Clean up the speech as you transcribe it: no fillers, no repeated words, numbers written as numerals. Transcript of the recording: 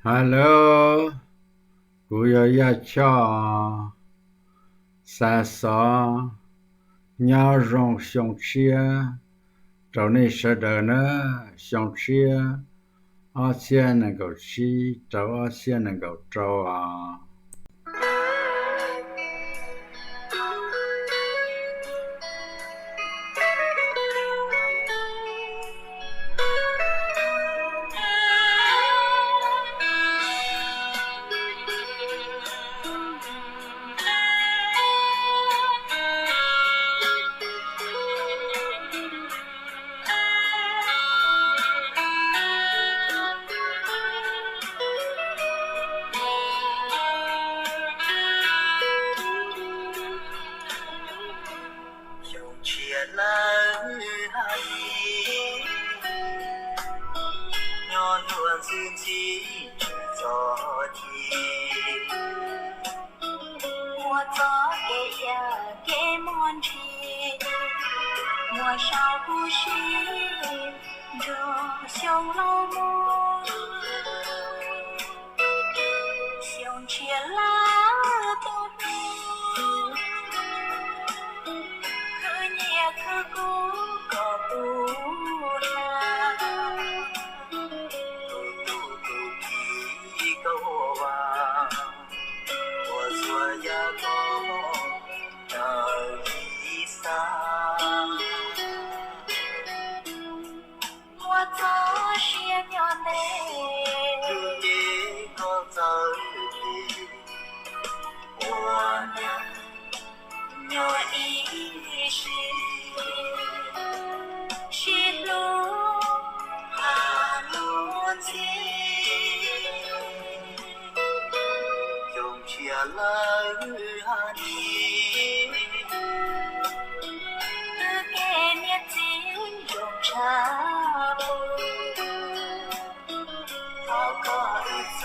Hello, cô yo ya cho sa so nhau rong xiong chia trâu này sợ đời nữa xiong chia ở xe này cầu chi trâu ở xe này cầu trâu à 自己制作题。我做给呀给梦去，我少不是这熊老母，熊去了都不，可也可顾个不了。我做些鸟嘞，你我走的，我鸟一时，是路哈路径，用起来哈你，给你金用茶。好过一走。